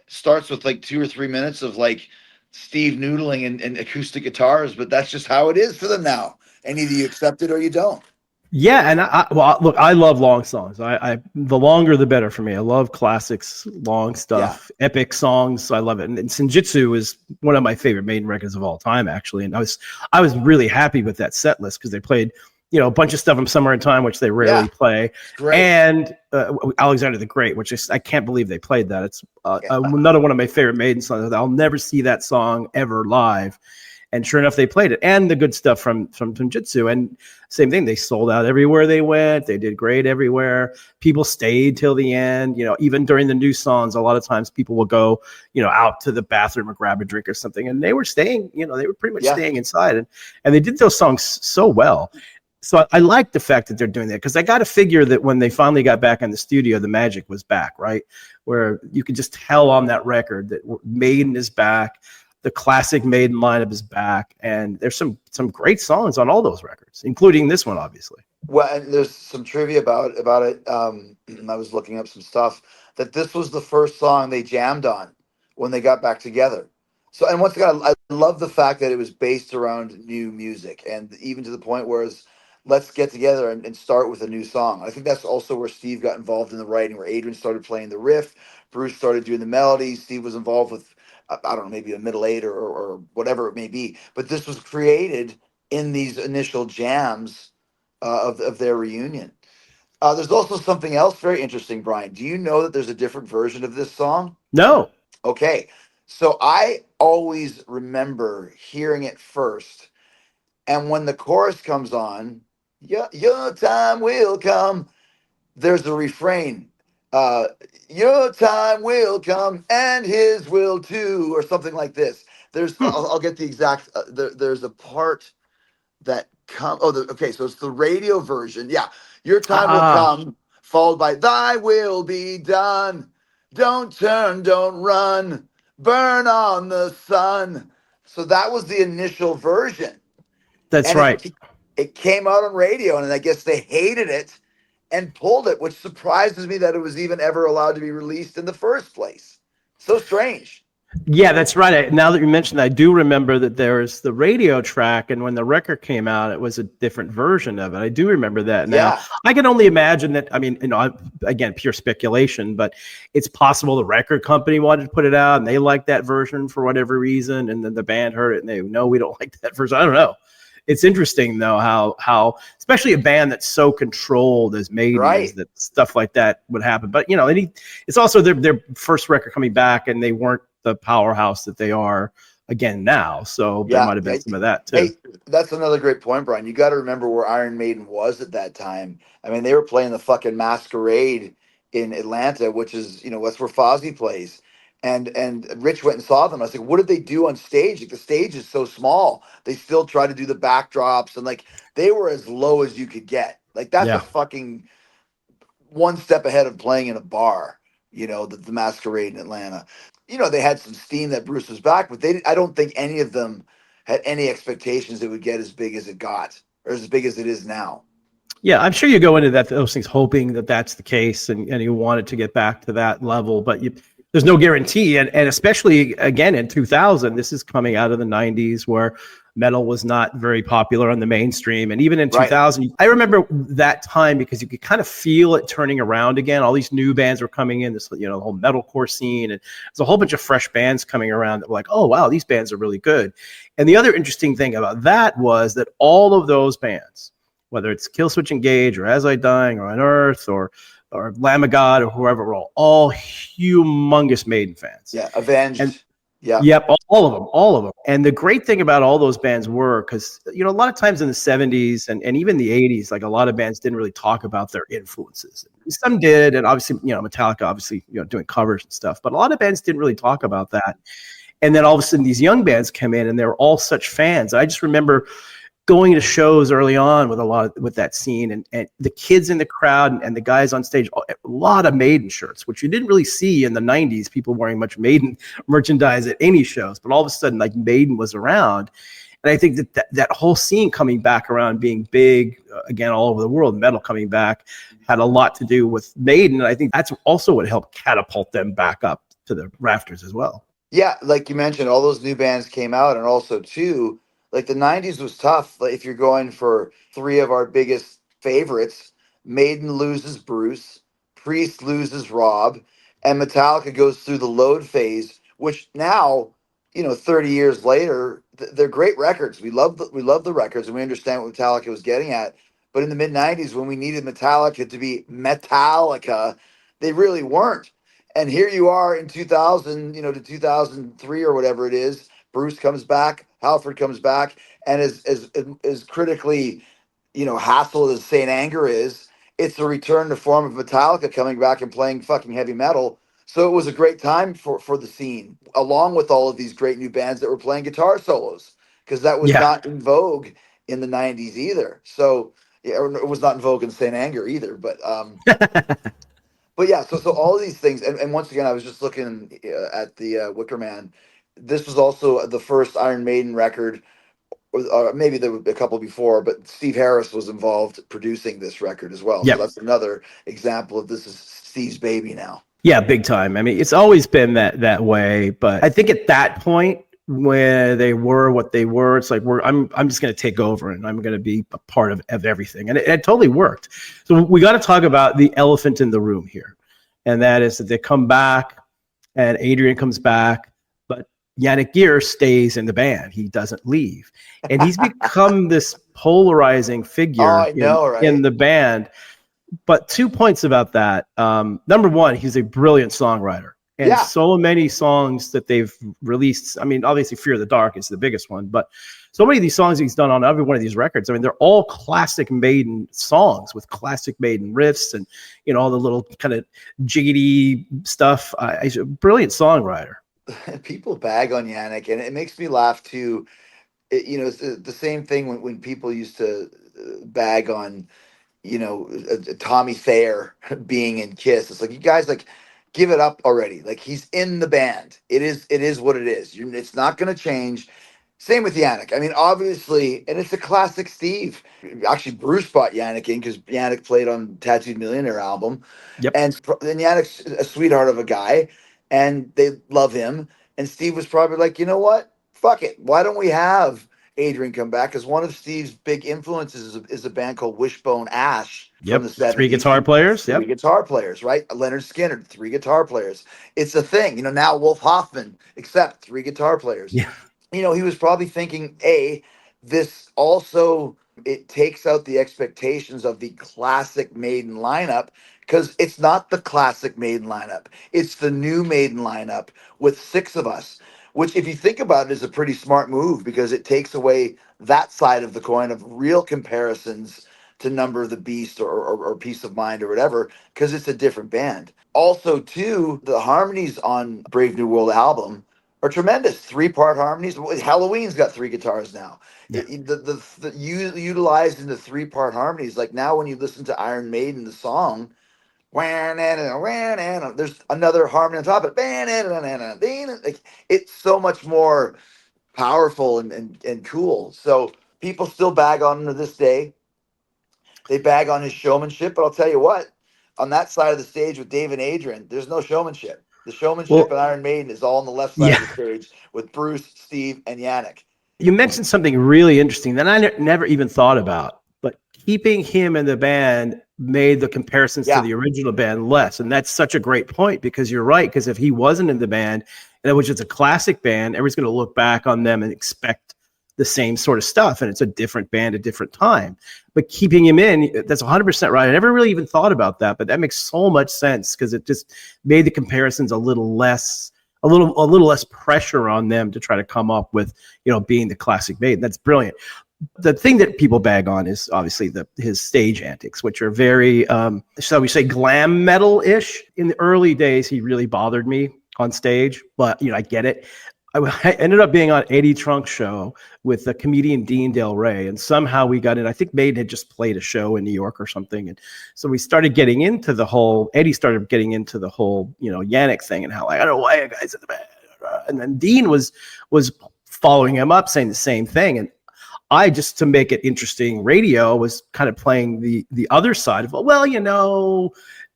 Speaker 6: starts with like 2 or 3 minutes of like Steve noodling and acoustic guitars, but that's just how it is for them now. And either you accept it or you don't.
Speaker 2: Yeah, and look, I love long songs. The longer the better for me. I love classics, long stuff, epic songs. I love it. And Senjutsu is one of my favorite Maiden records of all time, actually. And I was really happy with that set list because they played, a bunch of stuff from Summer in Time, which they rarely play, and Alexander the Great, which I can't believe they played that. It's another one of my favorite Maiden songs. I'll never see that song ever live. And sure enough, they played it, and the good stuff from Senjutsu. And same thing, they sold out everywhere they went. They did great everywhere. People stayed till the end. Even during the new songs, a lot of times people will go, out to the bathroom or grab a drink or something, and they were staying. They were pretty much staying inside, and they did those songs so well. So I like the fact that they're doing that, because I got to figure that when they finally got back in the studio, the magic was back, right? Where you could just tell on that record that Maiden is back. The classic Maiden lineup is back, and there's some great songs on all those records, including this one, obviously.
Speaker 6: Well, and there's some trivia about it. I was looking up some stuff that this was the first song they jammed on when they got back together. So, and once again, I love the fact that it was based around new music, and even to the point where it's, let's get together and start with a new song. I think that's also where Steve got involved in the writing, where Adrian started playing the riff, Bruce started doing the melodies, Steve was involved with, I don't know, maybe a middle eight or whatever it may be. But this was created in these initial jams of their reunion. There's also something else very interesting, Brian. Do you know that there's a different version of this song?
Speaker 2: No.
Speaker 6: Okay. So I always remember hearing it first. And when the chorus comes on, your time will come, there's a refrain. Your time will come and his will too, or something like this. I'll get the exact, there's a part that okay, so it's the radio version. Yeah. Your time will come, followed by thy will be done. Don't turn, don't run, burn on the sun. So that was the initial version.
Speaker 2: That's right.
Speaker 6: It came out on radio, and I guess they hated it and pulled it, which surprises me that it was even ever allowed to be released in the first place. So strange.
Speaker 2: Yeah, that's right. Now that you mentioned that, I do remember that there was the radio track, and when the record came out, it was a different version of it. I do remember that now. Yeah. I can only imagine that, again, pure speculation, but it's possible the record company wanted to put it out, and they liked that version for whatever reason, and then the band heard it, and they, no, we don't like that version. I don't know. It's interesting, though, how especially a band that's so controlled as Maiden is, that stuff like that would happen. But, it's also their first record coming back, and they weren't the powerhouse that they are again now. So there might have been some of that too.
Speaker 6: Hey, that's another great point, Brian. You got to remember where Iron Maiden was at that time. I mean, they were playing the fucking Masquerade in Atlanta, which is, that's where Fozzy plays. And Rich went and saw them. I was like, what did they do on stage? Like, the stage is so small. They still try to do the backdrops, and like they were as low as you could get. Like, that's a fucking one step ahead of playing in a bar, the Masquerade in Atlanta. They had some steam that Bruce was back, but I don't think any of them had any expectations it would get as big as it got, or as big as it is now.
Speaker 2: Yeah, I'm sure you go into those things hoping that that's the case, and you want it to get back to that level, but there's no guarantee. And especially, again, in 2000, this is coming out of the 90s where metal was not very popular on the mainstream. And even in 2000, I remember that time because you could kind of feel it turning around again. All these new bands were coming in, this, the whole metalcore scene. And there's a whole bunch of fresh bands coming around that were like, oh, wow, these bands are really good. And the other interesting thing about that was that all of those bands, whether it's Killswitch Engage or As I Dying or Unearth or Lamb of God or whoever, were all humongous Maiden fans.
Speaker 6: Yeah, Avenged.
Speaker 2: Yep, all of them. And the great thing about all those bands were, because, a lot of times in the 70s and even the 80s, like a lot of bands didn't really talk about their influences. Some did, and obviously, Metallica, obviously, doing covers and stuff, but a lot of bands didn't really talk about that. And then all of a sudden, these young bands come in, and they were all such fans. I just remember going to shows early on with that scene, and the kids in the crowd and the guys on stage, a lot of Maiden shirts, which you didn't really see in the 90s, people wearing much Maiden merchandise at any shows, but all of a sudden, like, Maiden was around. And I think that whole scene coming back around, being big again all over the world, metal coming back, had a lot to do with Maiden. And I think that's also what helped catapult them back up to the rafters as well.
Speaker 6: Yeah, like you mentioned, all those new bands came out, and also too, like, the 90s was tough. Like, if you're going for three of our biggest favorites, Maiden loses Bruce, Priest loses Rob, and Metallica goes through the load phase, which now, 30 years later, they're great records. We love the records, and we understand what Metallica was getting at. But in the mid-90s, when we needed Metallica to be Metallica, they really weren't. And here you are in 2000, to 2003 or whatever it is. Bruce comes back, Halford comes back, and as critically, hassled as Saint Anger is, it's a return to form of Metallica coming back and playing fucking heavy metal. So it was a great time for the scene, along with all of these great new bands that were playing guitar solos, because that was not in vogue in the 90s either. So it was not in vogue in Saint Anger either. But but yeah, so all of these things, and once again, I was just looking at the Wicker Man. This was also the first Iron Maiden record, or maybe there were a couple before, but Steve Harris was involved producing this record as well. Yep. So that's another example of this is Steve's baby now.
Speaker 2: Yeah, big time. I mean, it's always been that way, but I think at that point where they were what they were, it's like I'm just going to take over and I'm going to be a part of everything, and it totally worked. So we got to talk about the elephant in the room here, and that is that they come back, and Adrian comes back. Yannick Gear stays in the band. He doesn't leave. And he's become this polarizing figure in the band. But 2 points about that. Number one, he's a brilliant songwriter. And so many songs that they've released, I mean, obviously Fear of the Dark is the biggest one, but so many of these songs he's done on every one of these records, I mean, they're all classic Maiden songs with classic Maiden riffs and, all the little kind of jiggity stuff. He's a brilliant songwriter.
Speaker 6: People bag on Yannick, and it makes me laugh too. It's the same thing when people used to bag on, Tommy Thayer being in Kiss. It's like, you guys, like, give it up already. Like, he's in the band. It is what it is. It's not going to change. Same with Yannick. I mean, obviously, and it's a classic Steve. Actually, Bruce brought Yannick in because Yannick played on Tattooed Millionaire album. Yep. And Yannick's a sweetheart of a guy. And they love him. And Steve was probably like, you know what? Fuck it. Why don't we have Adrian come back? Because one of Steve's big influences is a band called Wishbone Ash from the 70s.
Speaker 2: Three guitar players.
Speaker 6: Three guitar players, right? Leonard Skinner, 3 guitar players. It's a thing. Now Wolf Hoffman, except 3 guitar players.
Speaker 2: Yeah.
Speaker 6: He was probably thinking, this also, it takes out the expectations of the classic Maiden lineup, because it's not the classic Maiden lineup. It's the new Maiden lineup with 6 of us. which if you think about it is a pretty smart move because it takes away that side of the coin of real comparisons to Number of the Beast or Peace of Mind or whatever, because it's a different band. Also, too, the harmonies on Brave New World album are tremendous. 3-part harmonies. Halloween's got 3 guitars now.
Speaker 2: Yeah.
Speaker 6: Utilized in the 3-part harmonies. Like now when you listen to Iron Maiden, the song, there's another harmony on top of it. Like, it's so much more powerful and cool. So people still bag on him to this day. They bag on his showmanship, but I'll tell you what, on that side of the stage with Dave and Adrian, there's no showmanship. The showmanship in Iron Maiden is all on the left side of the stage with Bruce, Steve, and Yannick.
Speaker 2: You mentioned something really interesting that I never even thought about, but keeping him in the band made the comparisons to the original band less. And that's such a great point because you're right. Because if he wasn't in the band, and it was just a classic band, everyone's going to look back on them and expect the same sort of stuff. And it's a different band at different time. But keeping him in, that's 100% right. I never really even thought about that, but that makes so much sense because it just made the comparisons a little less pressure on them to try to come up with, being the classic Maiden. That's brilliant. The thing that people bag on is obviously his stage antics, which are very, shall we say, glam metal-ish. In the early days, he really bothered me on stage, but I get it. I ended up being on Eddie Trunk's show with the comedian Dean Del Rey, and somehow we got in. I think Maiden had just played a show in New York or something, and so we started getting into the whole. Eddie started getting into the whole, Yannick thing and how I don't know why you guys in the band, and then Dean was following him up saying the same thing, and I, just to make it interesting radio, was kind of playing the other side of,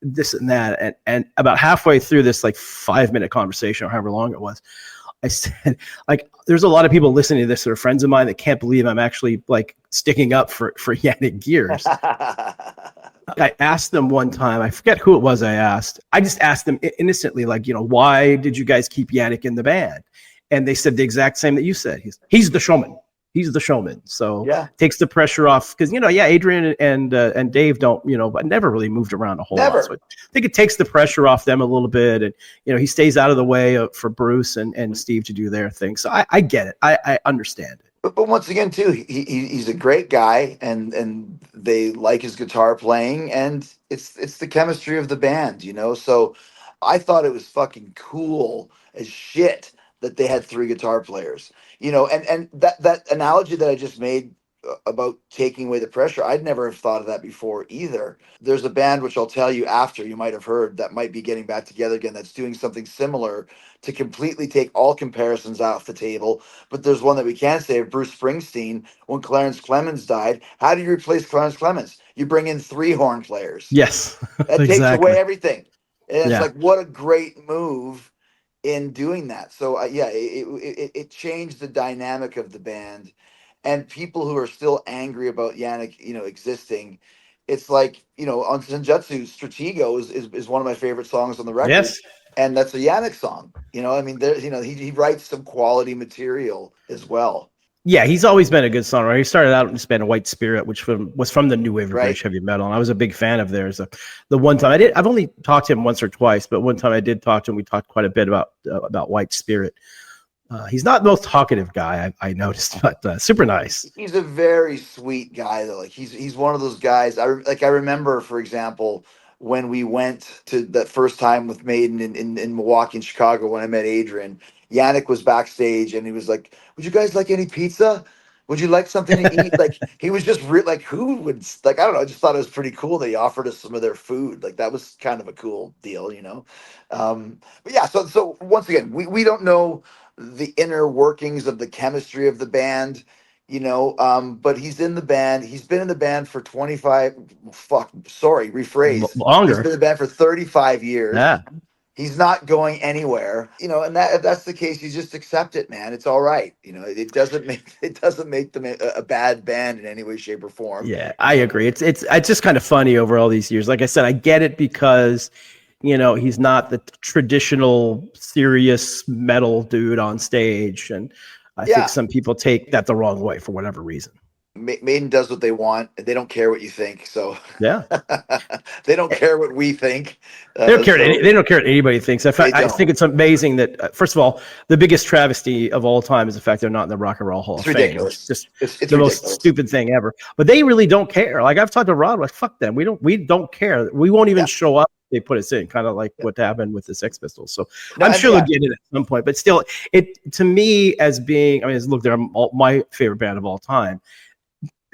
Speaker 2: this and that, and about halfway through this 5-minute conversation or however long it was, I said, there's a lot of people listening to this that are friends of mine that can't believe I'm actually sticking up for Yannick Gears. I asked them one time, I forget who it was I just asked them innocently, why did you guys keep Yannick in the band? And they said the exact same that you said. He's the showman. He's the showman. So takes the pressure off because, Adrian and Dave don't, but never really moved around a whole lot. So I think it takes the pressure off them a little bit. And, he stays out of the way for Bruce and Steve to do their thing. So I get it. I understand it.
Speaker 6: But once again, too, he's a great guy and they like his guitar playing and it's the chemistry of the band, So I thought it was fucking cool as shit that they had 3 guitar players. And that analogy that I just made about taking away the pressure, I'd never have thought of that before either. There's a band, which I'll tell you after, you might have heard, that might be getting back together again, that's doing something similar to completely take all comparisons off the table. But there's one that we can say of Bruce Springsteen. When Clarence Clemens died, how do you replace Clarence Clemens? You bring in 3 horn players.
Speaker 2: Yes,
Speaker 6: that takes away everything. And it's what a great move in doing that. So it changed the dynamic of the band, and people who are still angry about Yannick, existing. It's on Senjutsu, Stratego is one of my favorite songs on the record.
Speaker 2: Yes.
Speaker 6: And that's a Yannick song. He writes some quality material as well.
Speaker 2: Yeah, he's always been a good songwriter. He started out in this band White Spirit, which was from the new wave of British heavy metal, and I was a big fan of theirs. The one time I've only talked to him once or twice, but one time I did talk to him. We talked quite a bit about White Spirit. He's not the most talkative guy I noticed, but super nice.
Speaker 6: He's a very sweet guy, though. He's one of those guys. I remember, for example, when we went to that first time with Maiden in Milwaukee and Chicago when I met Adrian. Yannick was backstage and he was like, "Would you guys like any pizza? Would you like something to eat?" He was just who would I don't know. I just thought it was pretty cool that he offered us some of their food. That was kind of a cool deal, But yeah, so once again, we don't know the inner workings of the chemistry of the band, but he's in the band. He's been in the band for 25. Rephrase.
Speaker 2: Longer.
Speaker 6: He's been in the band for 35 years.
Speaker 2: Yeah.
Speaker 6: He's not going anywhere, and that if that's the case, you just accept it, man. It's all right. It doesn't make them a bad band in any way, shape, or form.
Speaker 2: Yeah, I agree. It's just kind of funny over all these years. Like I said, I get it because, he's not the traditional serious metal dude on stage. And I think some people take that the wrong way for whatever reason.
Speaker 6: Maiden does what they want, and they don't care what you think. So
Speaker 2: Yeah.
Speaker 6: they don't care what we think.
Speaker 2: They don't care. They don't care what anybody thinks. In fact, I think it's amazing that first of all, the biggest travesty of all time is the fact they're not in the Rock and Roll Hall of Fame.
Speaker 6: Ridiculous.
Speaker 2: It's
Speaker 6: it's
Speaker 2: the most stupid thing ever. But they really don't care. Like I've talked to Rod, like fuck them. We don't care. We won't even show up. They put us in, kind of like what happened with the Sex Pistols. So I'm sure they'll get it at some point. But still, it to me as being, I mean, look, they're my favorite band of all time.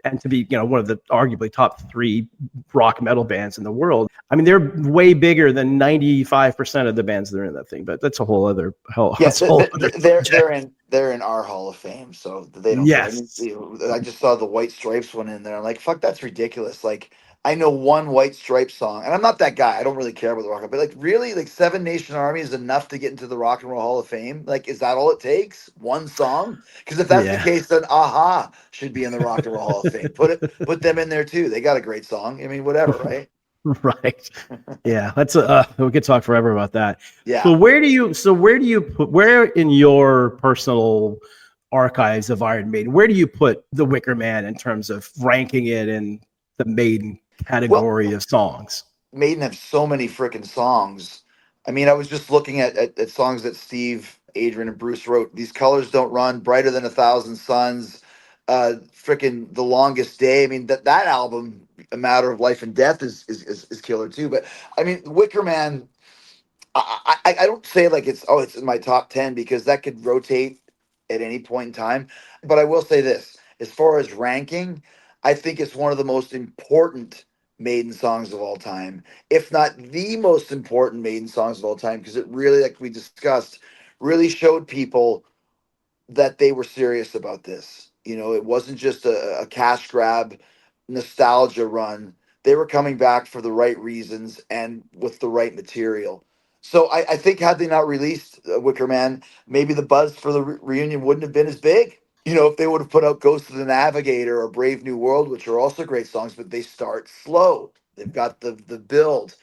Speaker 2: And to be, one of the arguably top 3 rock metal bands in the world. I mean, they're way bigger than 95% of the bands that are in that thing. But that's a whole other hell.
Speaker 6: Yes, they're in our Hall of Fame, so they don't.
Speaker 2: Yes.
Speaker 6: I just saw the White Stripes one in there. I'm like, fuck, that's ridiculous. Like, I know one White Stripes song, and I'm not that guy. I don't really care about the rock, but like, really, like Seven Nation Army is enough to get into the Rock and Roll Hall of Fame. Like, is that all it takes? One song? Because if that's the case, then Aha should be in the Rock and Roll Hall of Fame. Put them in there too. They got a great song. I mean, whatever, right?
Speaker 2: Right. Yeah. That's we could talk forever about that.
Speaker 6: Yeah.
Speaker 2: So where do you where in your personal archives of Iron Maiden, where do you put the Wicker Man in terms of ranking it in the Maiden category of songs?
Speaker 6: Maiden have so many freaking songs. I mean, I was just looking at songs that Steve, Adrian, and Bruce wrote. These Colors Don't Run, Brighter Than a Thousand Suns, freaking The Longest Day. I mean, that album, A Matter of Life and Death, is killer too. But I mean, Wicker Man, I don't say like it's in my top 10, because that could rotate at any point in time. But I will say this, as far as ranking, I think it's one of the most important Maiden songs of all time, if not the most important Maiden songs of all time, because it really, like we discussed, really showed people that they were serious about this. It wasn't just a cash grab, nostalgia run. They were coming back for the right reasons and with the right material. So I think had they not released Wicker Man, maybe the buzz for the reunion wouldn't have been as big. If they would have put out Ghost of the Navigator or Brave New World, which are also great songs, but they start slow. They've got the build.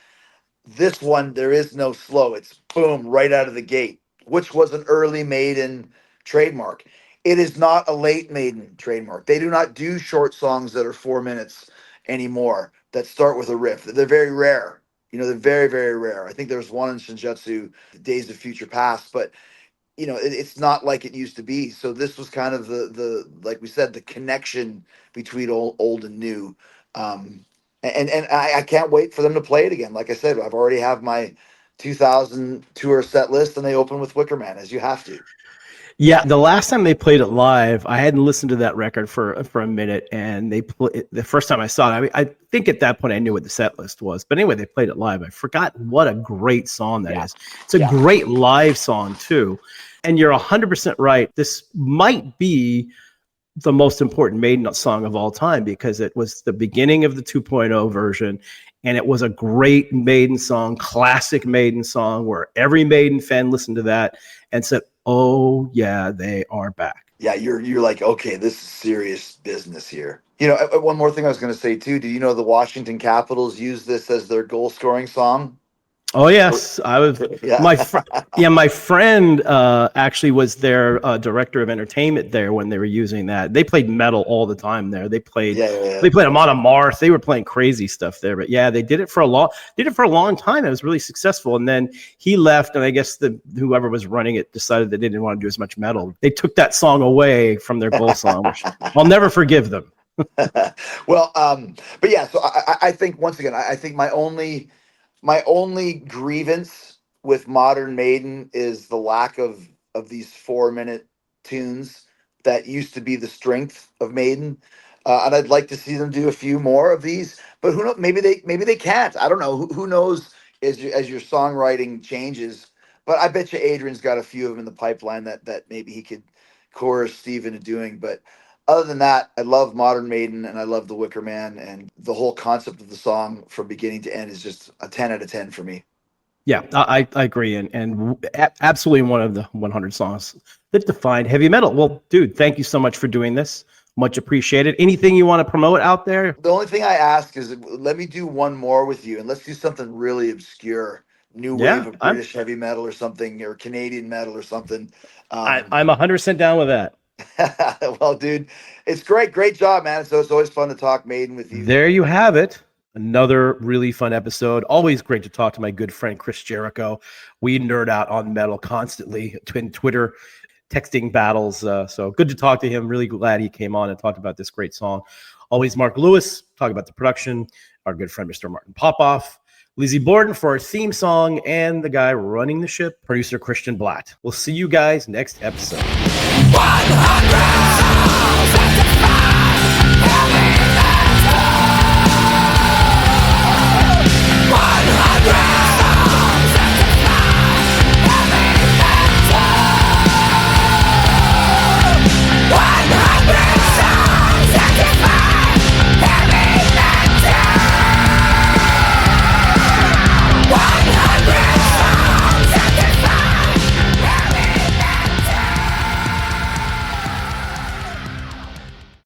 Speaker 6: This one, there is no slow. It's boom, right out of the gate, which was an early Maiden trademark. It is not a late Maiden trademark. They do not do short songs that are 4 minutes anymore that start with a riff. They're very rare. They're very, very rare. I think there was one in Shinjutsu, Days of Future Past, but it's not like it used to be. So this was kind of the like we said, the connection between old and new. And I can't wait for them to play it again. Like I said, I've already have my 2000 tour set list, and they open with Wicker Man, as you have to.
Speaker 2: Yeah, the last time they played it live, I hadn't listened to that record for a minute, and the first time I saw it, I mean, I think at that point I knew what the set list was. But anyway, they played it live. I forgot what a great song that is. It's a great live song too. And you're 100% right. This might be the most important Maiden song of all time, because it was the beginning of the 2.0 version, and it was a great Maiden song, classic Maiden song, where every Maiden fan listened to that and said, oh yeah, they are back.
Speaker 6: Yeah, you're like, okay, this is serious business here. One more thing I was going to say too. Do you know the Washington Capitals use this as their goal scoring song?
Speaker 2: Oh yes, I was. Yeah. My friend actually was their director of entertainment there when they were using that. They played metal all the time there. They played. They played Amon Amarth. They were playing crazy stuff there. But yeah, they did it for a long time. It was really successful. And then he left, and I guess whoever was running it decided they didn't want to do as much metal. They took that song away from their goal song, which I'll never forgive them.
Speaker 6: Well, but yeah. So I think once again, I think my only grievance with modern Maiden is the lack of these 4-minute tunes that used to be the strength of Maiden, and I'd like to see them do a few more of these. But who knows? Maybe they can't. I don't know. Who knows? As your songwriting changes, but I bet you Adrian's got a few of them in the pipeline that maybe he could coerce Steve into doing. But other than that, I love Modern Maiden, and I love the Wicker Man, and the whole concept of the song from beginning to end is just a 10 out of 10 for me.
Speaker 2: Yeah, I agree, and absolutely one of the 100 songs that defined heavy metal. Well, dude, thank you so much for doing this. Much appreciated. Anything you want to promote out there?
Speaker 6: The only thing I ask is, let me do one more with you, and let's do something really obscure. New wave of British heavy metal or something, or Canadian metal or something.
Speaker 2: I'm 100% down with that.
Speaker 6: Well, dude, it's great. Great job, man. So it's always fun to talk Maiden with you.
Speaker 2: There you have it. Another really fun episode. Always great to talk to my good friend Chris Jericho. We nerd out on metal constantly, Twitter, texting battles. So good to talk to him. Really glad he came on and talked about this great song. Always Mark Lewis, talk about the production. Our good friend Mr. Martin Popoff. Lizzie Borden for our theme song, and the guy running the ship, producer Christian Blatt. We'll see you guys next episode.
Speaker 7: 100